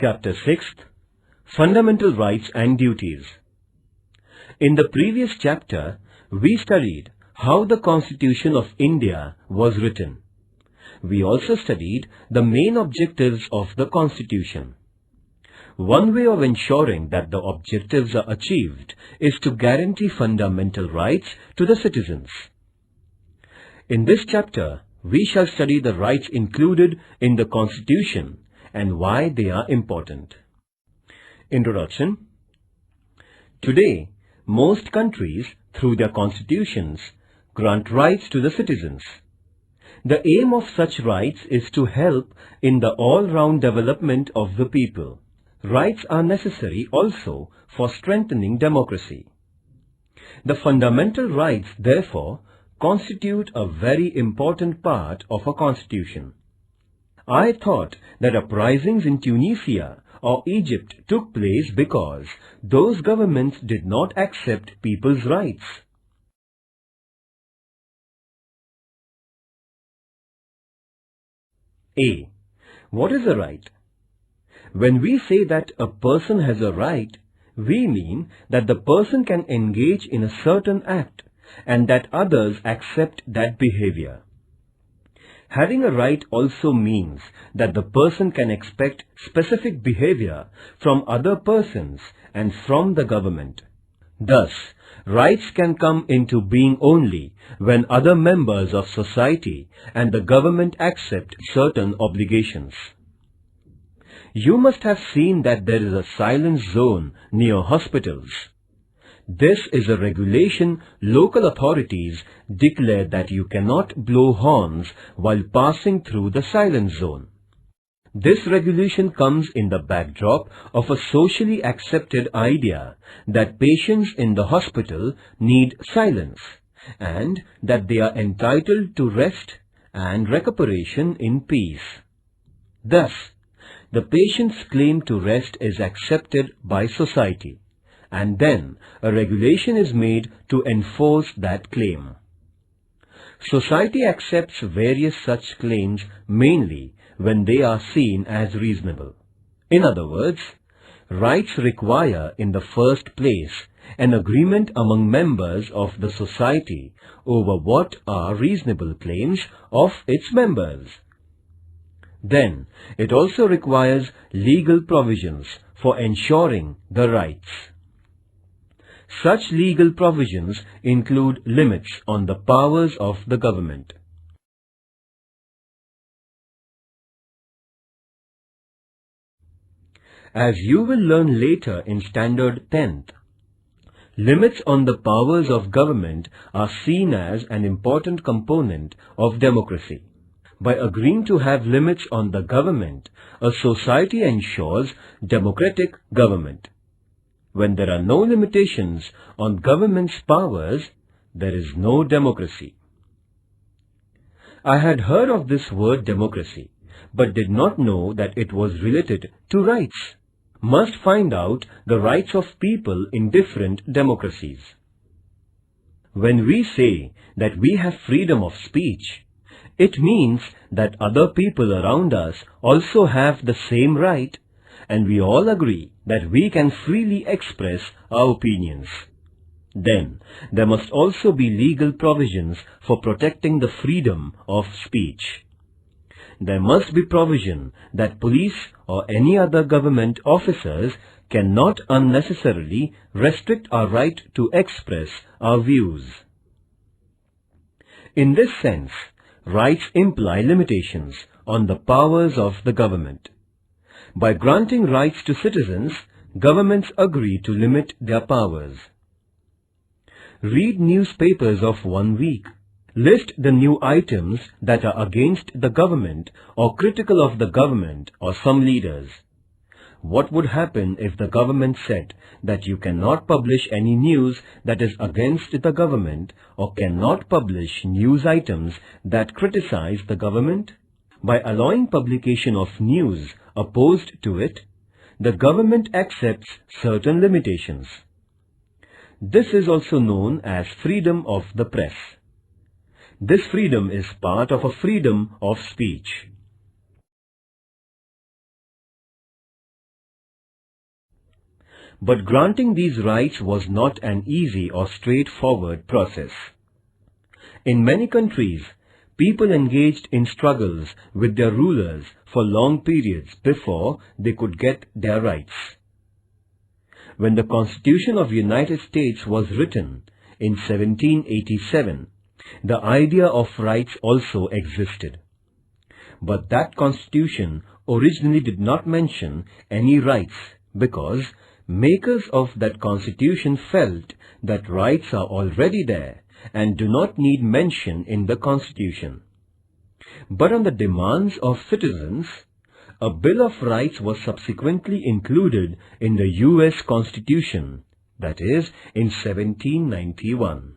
Chapter 6, Fundamental Rights and Duties. In the previous chapter, we studied how the Constitution of India was written. We also studied the main objectives of the Constitution. One way of ensuring that the objectives are achieved is to guarantee fundamental rights to the citizens. In this chapter, we shall study the rights included in the Constitution and why they are important. Introduction. Today, most countries, through their constitutions, grant rights to the citizens. The aim of such rights is to help in the all-round development of the people. Rights are necessary also for strengthening democracy. The fundamental rights, therefore, constitute a very important part of a constitution. I thought that uprisings in Tunisia or Egypt took place because those governments did not accept people's rights. A. What is a right? When we say that a person has a right, we mean that the person can engage in a certain act and that others accept that behavior. Having a right also means that the person can expect specific behavior from other persons and from the government. Thus, rights can come into being only when other members of society and the government accept certain obligations. You must have seen that there is a silence zone near hospitals. This is a regulation local authorities declare that you cannot blow horns while passing through the silence zone. This regulation comes in the backdrop of a socially accepted idea that patients in the hospital need silence and that they are entitled to rest and recuperation in peace. Thus, the patient's claim to rest is accepted by society, and then a regulation is made to enforce that claim. Society accepts various such claims mainly when they are seen as reasonable. In other words, rights require in the first place an agreement among members of the society over what are reasonable claims of its members. Then, it also requires legal provisions for ensuring the rights. Such legal provisions include limits on the powers of the government. As you will learn later in Standard 10th, limits on the powers of government are seen as an important component of democracy. By agreeing to have limits on the government, a society ensures democratic government. When there are no limitations on government's powers, there is no democracy. I had heard of this word democracy, but did not know that it was related to rights. Must find out the rights of people in different democracies. When we say that we have freedom of speech, it means that other people around us also have the same right, and we all agree that we can freely express our opinions. Then, there must also be legal provisions for protecting the freedom of speech. There must be provision that police or any other government officers cannot unnecessarily restrict our right to express our views. In this sense, rights imply limitations on the powers of the government. By granting rights to citizens, governments agree to limit their powers. Read newspapers of 1 week. List the new items that are against the government or critical of the government or some leaders. What would happen if the government said that you cannot publish any news that is against the government or cannot publish news items that criticize the government? By allowing publication of news opposed to it, the government accepts certain limitations. This is also known as freedom of the press. This freedom is part of a freedom of speech. But granting these rights was not an easy or straightforward process. In many countries, people engaged in struggles with their rulers for long periods before they could get their rights. When the Constitution of the United States was written in 1787, the idea of rights also existed. But that Constitution originally did not mention any rights because makers of that Constitution felt that rights are already there and do not need mention in the Constitution. But on the demands of citizens, a Bill of Rights was subsequently included in the US Constitution, that is, in 1791.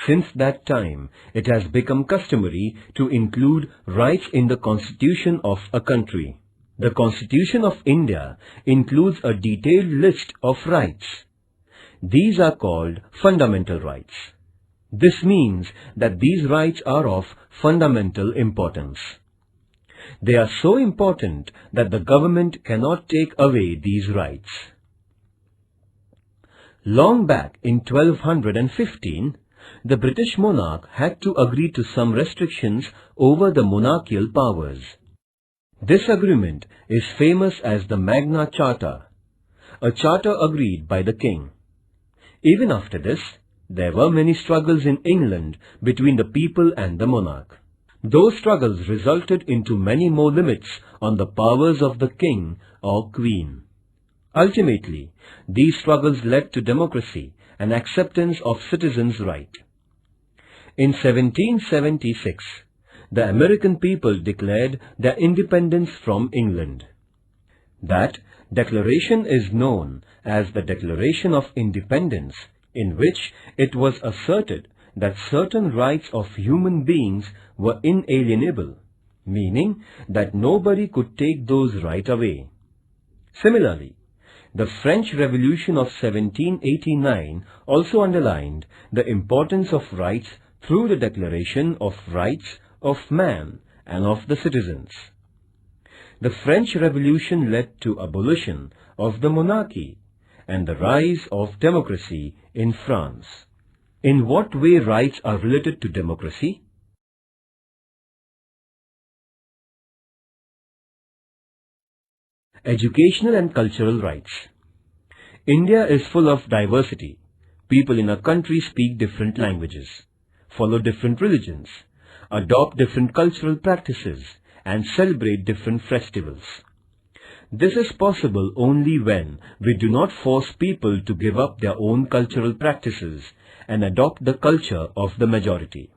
Since that time, it has become customary to include rights in the Constitution of a country. The Constitution of India includes a detailed list of rights. These are called fundamental rights. This means that these rights are of fundamental importance. They are so important that the government cannot take away these rights. Long back in 1215, the British monarch had to agree to some restrictions over the monarchical powers. This agreement is famous as the Magna Charta, a charter agreed by the king. Even after this, there were many struggles in England between the people and the monarch. Those struggles resulted into many more limits on the powers of the king or queen. Ultimately, these struggles led to democracy and acceptance of citizens' rights. In 1776, the American people declared their independence from England. That declaration is known as the Declaration of Independence, in which it was asserted that certain rights of human beings were inalienable, meaning that nobody could take those rights away. Similarly, the French Revolution of 1789 also underlined the importance of rights through the Declaration of Rights of Man and of the Citizens. The French Revolution led to abolition of the monarchy and the rise of democracy in France. In what way rights are related to democracy? Educational and cultural rights. India is full of diversity. People in a country speak different languages, follow different religions, adopt different cultural practices, and celebrate different festivals. This is possible only when we do not force people to give up their own cultural practices and adopt the culture of the majority.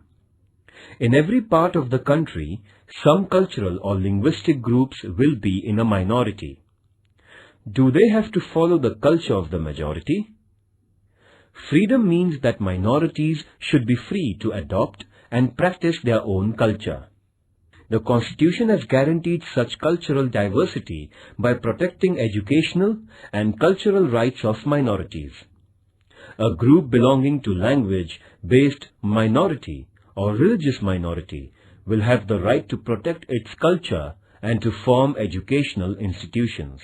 In every part of the country, some cultural or linguistic groups will be in a minority. Do they have to follow the culture of the majority? Freedom means that minorities should be free to adopt and practice their own culture. The Constitution has guaranteed such cultural diversity by protecting educational and cultural rights of minorities. A group belonging to language-based minority or religious minority will have the right to protect its culture and to form educational institutions.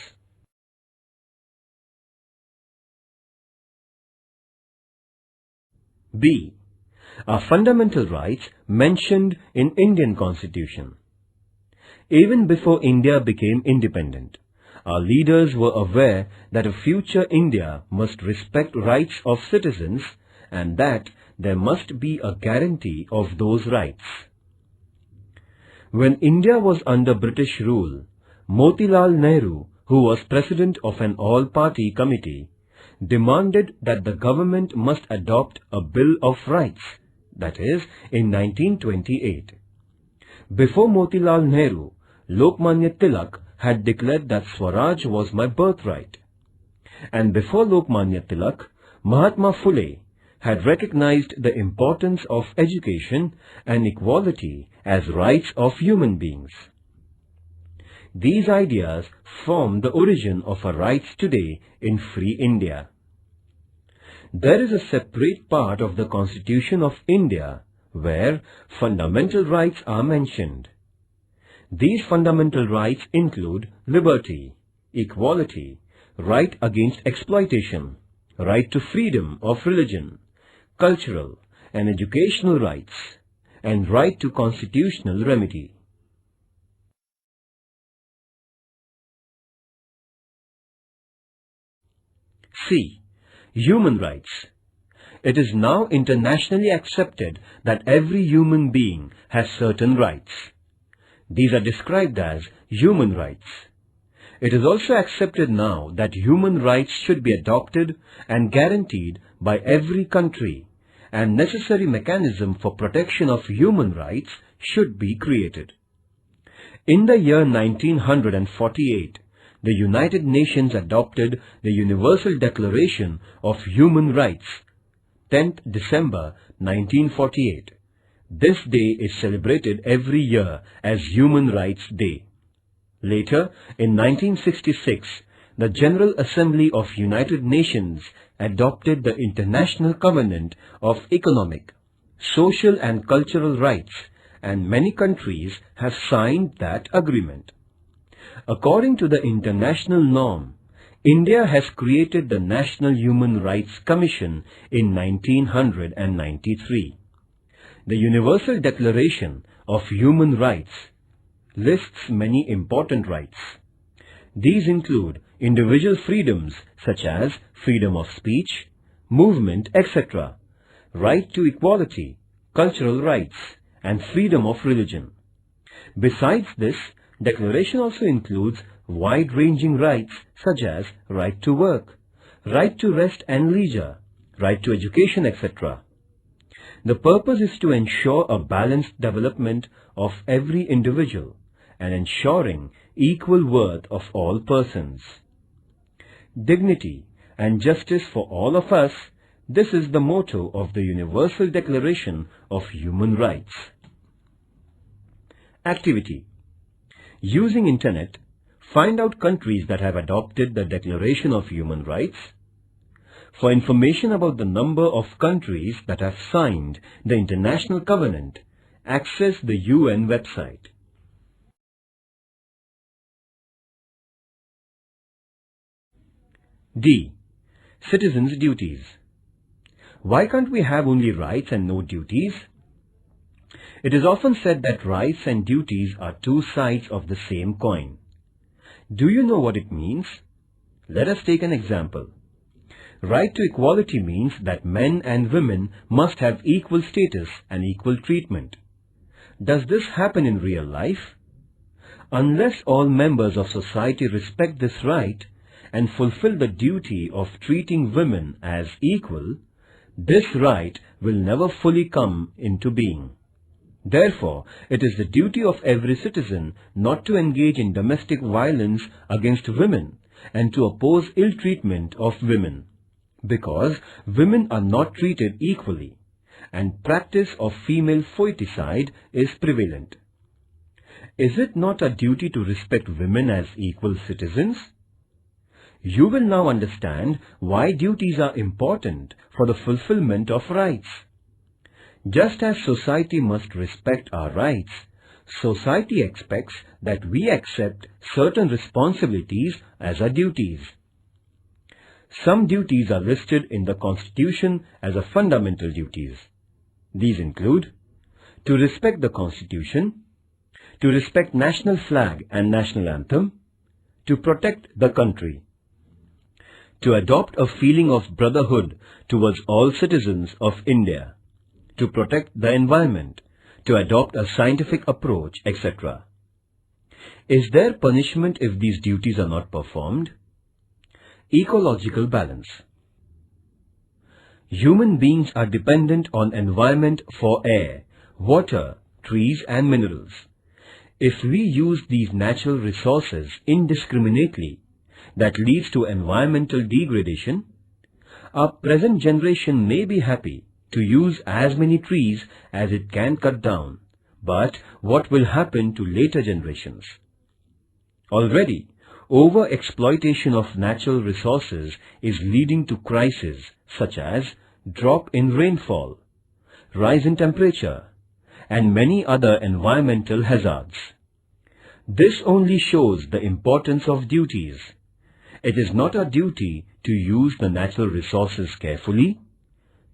B. Are fundamental rights mentioned in Indian Constitution. Even before India became independent, our leaders were aware that a future India must respect rights of citizens and that there must be a guarantee of those rights. When India was under British rule, Motilal Nehru, who was president of an all-party committee, demanded that the government must adopt a Bill of Rights, that is, in 1928. Before Motilal Nehru, Lokmanya Tilak had declared that Swaraj was my birthright. And before Lokmanya Tilak, Mahatma Phule had recognized the importance of education and equality as rights of human beings. These ideas form the origin of our rights today in free India. There is a separate part of the Constitution of India where fundamental rights are mentioned. These fundamental rights include liberty, equality, right against exploitation, right to freedom of religion, cultural and educational rights, and right to constitutional remedy. C. Human rights. It is now internationally accepted that every human being has certain rights. These are described as human rights. It is also accepted now that human rights should be adopted and guaranteed by every country, and necessary mechanism for protection of human rights should be created. In the year 1948, the United Nations adopted the Universal Declaration of Human Rights, 10th December 1948. This day is celebrated every year as Human Rights Day. Later, in 1966, the General Assembly of United Nations adopted the International Covenant of Economic, Social and Cultural Rights, and many countries have signed that agreement. According to the international norm, India has created the National Human Rights Commission in 1993. The Universal Declaration of Human Rights lists many important rights. These include individual freedoms such as freedom of speech, movement, etc., right to equality, cultural rights, and freedom of religion. Besides this, Declaration also includes wide-ranging rights such as right to work, right to rest and leisure, right to education, etc. The purpose is to ensure a balanced development of every individual and ensuring equal worth of all persons. Dignity and justice for all of us, this is the motto of the Universal Declaration of Human Rights. Activity. Using Internet, find out countries that have adopted the Declaration of Human Rights. For information about the number of countries that have signed the International Covenant, access the UN website. D. Citizens' duties. Why can't we have only rights and no duties? It is often said that rights and duties are two sides of the same coin. Do you know what it means? Let us take an example. Right to equality means that men and women must have equal status and equal treatment. Does this happen in real life? Unless all members of society respect this right and fulfill the duty of treating women as equal, this right will never fully come into being. Therefore, it is the duty of every citizen not to engage in domestic violence against women and to oppose ill treatment of women, because women are not treated equally and practice of female foeticide is prevalent. Is it not a duty to respect women as equal citizens? You will now understand why duties are important for the fulfillment of rights. Just as society must respect our rights, society expects that we accept certain responsibilities as our duties. Some duties are listed in the Constitution as a fundamental duties. These include to respect the Constitution, to respect national flag and national anthem, to protect the country, to adopt a feeling of brotherhood towards all citizens of India, to protect the environment, to adopt a scientific approach, etc. Is there punishment if these duties are not performed? Ecological balance. Human beings are dependent on environment for air, water, trees and minerals. If we use these natural resources indiscriminately, that leads to environmental degradation. Our present generation may be happy to use as many trees as it can cut down, but what will happen to later generations? Already, over-exploitation of natural resources is leading to crises such as drop in rainfall, rise in temperature, and many other environmental hazards. This only shows the importance of duties. It is not our duty to use the natural resources carefully?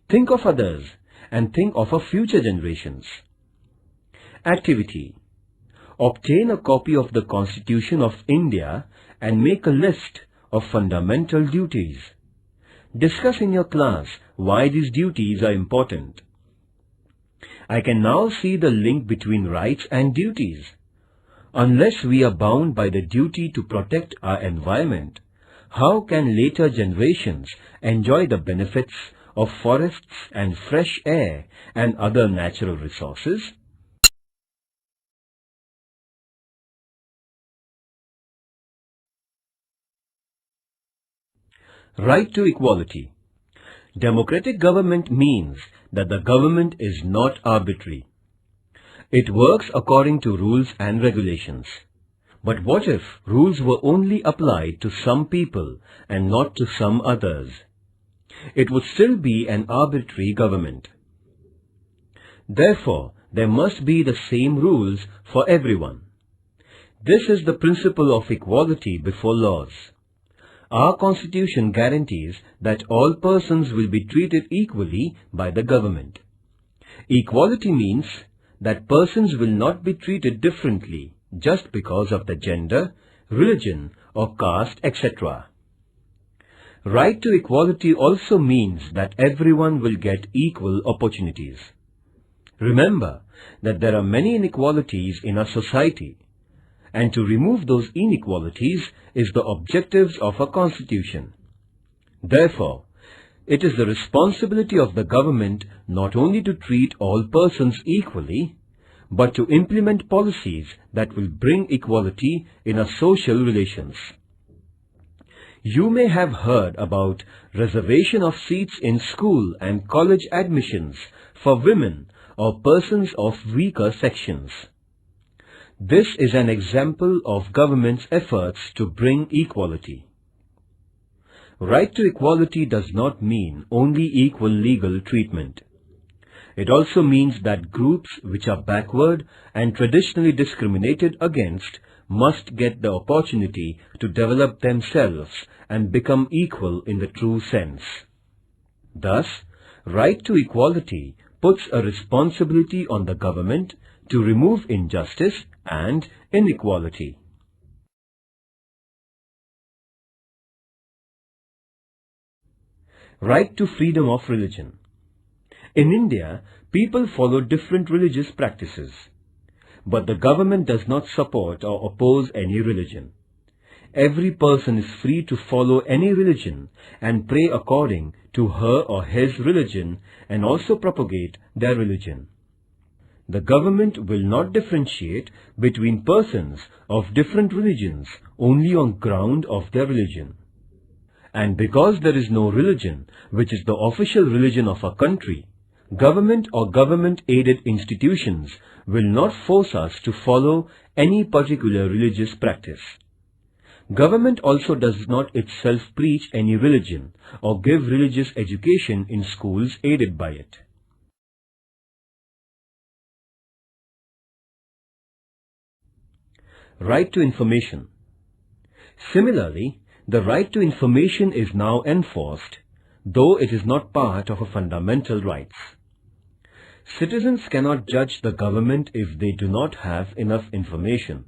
Think of others and think of our future generations. Activity. Obtain a copy of the Constitution of India and make a list of fundamental duties. Discuss in your class why these duties are important. I can now see the link between rights and duties. Unless we are bound by the duty to protect our environment, how can later generations enjoy the benefits of forests and fresh air and other natural resources? Right to equality. Democratic government means that the government is not arbitrary. It works according to rules and regulations. But what if rules were only applied to some people and not to some others? It would still be an arbitrary government. Therefore, there must be the same rules for everyone. This is the principle of equality before laws. Our Constitution guarantees that all persons will be treated equally by the government. Equality means that persons will not be treated differently just because of the gender, religion or caste, etc. Right to equality also means that everyone will get equal opportunities. Remember that there are many inequalities in our society, and to remove those inequalities is the objectives of our Constitution. Therefore, it is the responsibility of the government not only to treat all persons equally, but to implement policies that will bring equality in our social relations. You may have heard about reservation of seats in school and college admissions for women or persons of weaker sections. This is an example of government's efforts to bring equality. Right to equality does not mean only equal legal treatment. It also means that groups which are backward and traditionally discriminated against must get the opportunity to develop themselves and become equal in the true sense. Thus, right to equality puts a responsibility on the government to remove injustice and inequality. Right to freedom of religion. In India, people follow different religious practices, but the government does not support or oppose any religion. Every person is free to follow any religion and pray according to her or his religion and also propagate their religion. The government will not differentiate between persons of different religions only on ground of their religion. And because there is no religion which is the official religion of a country, government or government-aided institutions will not force us to follow any particular religious practice. Government also does not itself preach any religion or give religious education in schools aided by it. Right to information. Similarly, the right to information is now enforced, though it is not part of our fundamental rights. Citizens cannot judge the government if they do not have enough information.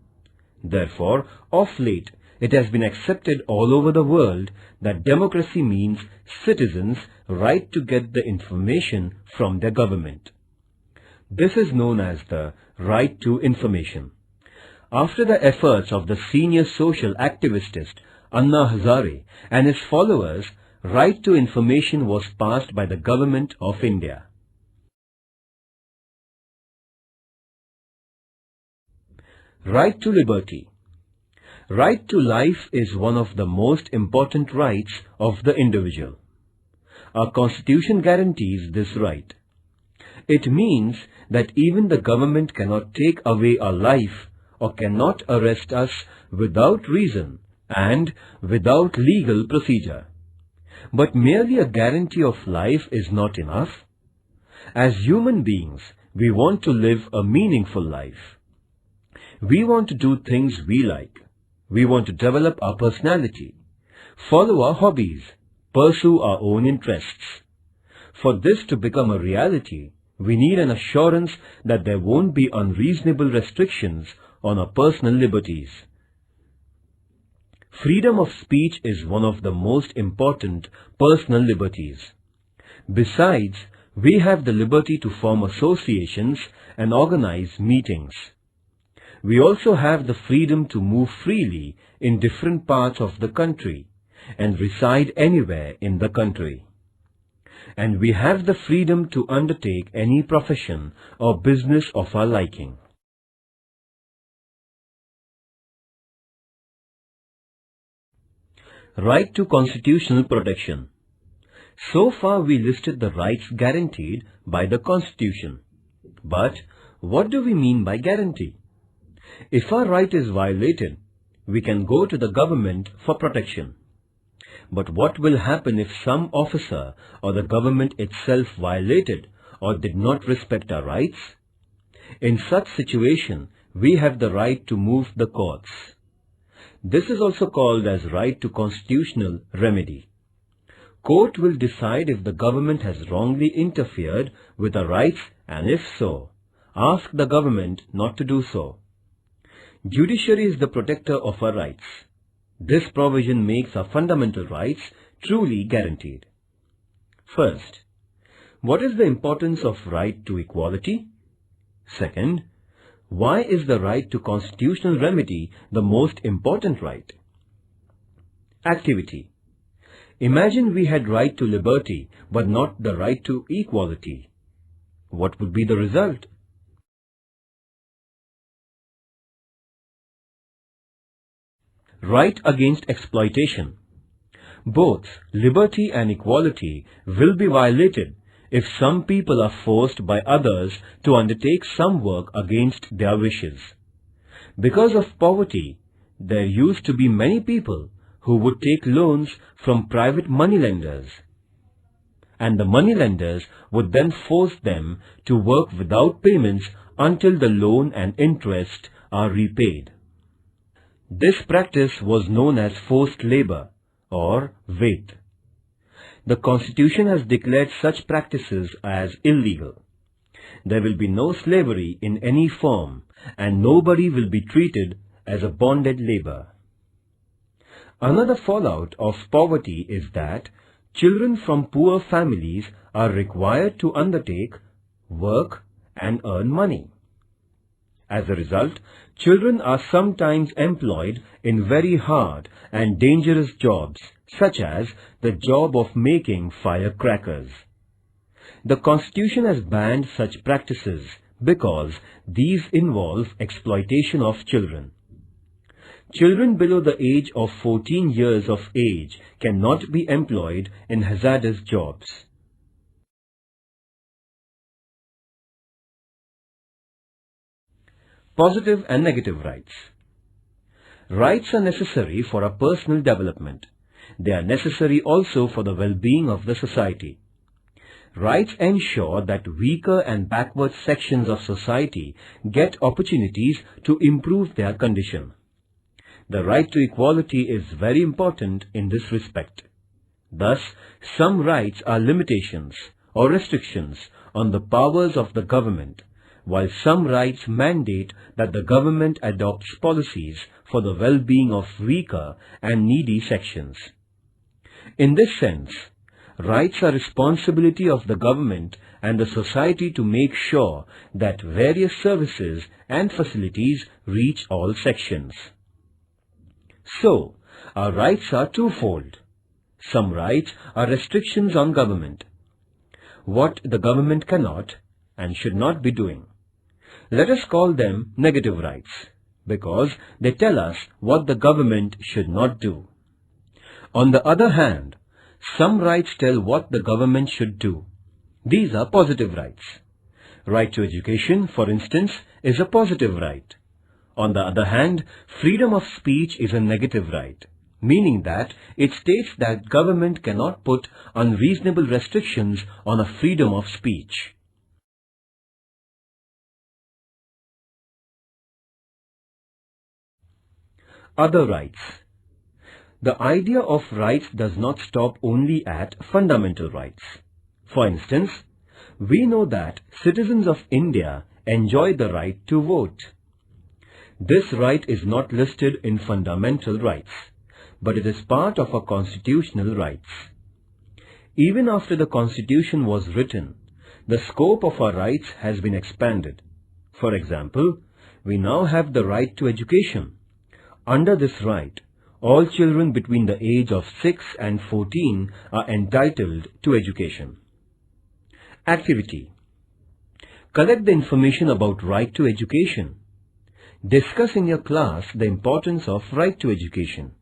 Therefore, of late, it has been accepted all over the world that democracy means citizens' right to get the information from their government. This is known as the right to information. After the efforts of the senior social activist Anna Hazare and his followers, right to information was passed by the Government of India. Right to liberty. Right to life is one of the most important rights of the individual. Our Constitution guarantees this right. It means that even the government cannot take away our life or cannot arrest us without reason and without legal procedure. But merely a guarantee of life is not enough. As human beings, we want to live a meaningful life. We want to do things we like. We want to develop our personality. follow our hobbies, pursue our own interests. For this to become a reality, we need an assurance that there won't be unreasonable restrictions on our personal liberties. Freedom of speech is one of the most important personal liberties. Besides, we have the liberty to form associations and organize meetings. We also have the freedom to move freely in different parts of the country and reside anywhere in the country. And we have the freedom to undertake any profession or business of our liking. Right to constitutional protection. So far we listed the rights guaranteed by the Constitution. But what do we mean by guarantee? If our right is violated, we can go to the government for protection. But what will happen if some officer or the government itself violated or did not respect our rights? In such situation, we have the right to move the courts. This is also called as right to constitutional remedy. Court will decide if the government has wrongly interfered with our rights, and if so, ask the government not to do so. Judiciary is the protector of our rights. This provision makes our fundamental rights truly guaranteed. First, what is the importance of right to equality? Second, why is the right to constitutional remedy the most important right? Activity. Imagine we had right to liberty but not the right to equality. What would be the result? Right against exploitation. Both liberty and equality will be violated if some people are forced by others to undertake some work against their wishes. Because of poverty, there used to be many people who would take loans from private moneylenders, and the moneylenders would then force them to work without payments until the loan and interest are repaid. This practice was known as forced labor or wait. The Constitution has declared such practices as illegal. There will be no slavery in any form, and nobody will be treated as a bonded labor. Another fallout of poverty is that children from poor families are required to undertake work and earn money. As a result, children are sometimes employed in very hard and dangerous jobs, such as the job of making firecrackers. The Constitution has banned such practices because these involve exploitation of children. Children below the age of 14 years of age cannot be employed in hazardous jobs. Positive and negative rights. Rights are necessary for our personal development. They are necessary also for the well-being of the society. Rights ensure that weaker and backward sections of society get opportunities to improve their condition. The right to equality is very important in this respect. Thus, some rights are limitations or restrictions on the powers of the government, while some rights mandate that the government adopts policies for the well-being of weaker and needy sections. In this sense, rights are responsibility of the government and the society to make sure that various services and facilities reach all sections. So, our rights are twofold. Some rights are restrictions on government, what the government cannot and should not be doing. Let us call them negative rights, because they tell us what the government should not do. On the other hand, some rights tell what the government should do. These are positive rights. Right to education, for instance, is a positive right. On the other hand, freedom of speech is a negative right, meaning that it states that government cannot put unreasonable restrictions on a freedom of speech. Other rights. The idea of rights does not stop only at fundamental rights. For instance, we know that citizens of India enjoy the right to vote. This right is not listed in fundamental rights, but it is part of our constitutional rights. Even after the Constitution was written, the scope of our rights has been expanded. For example, we now have the right to education. Under this right, all children between the age of 6 and 14 are entitled to education. Activity. Collect the information about right to education. Discuss in your class the importance of right to education.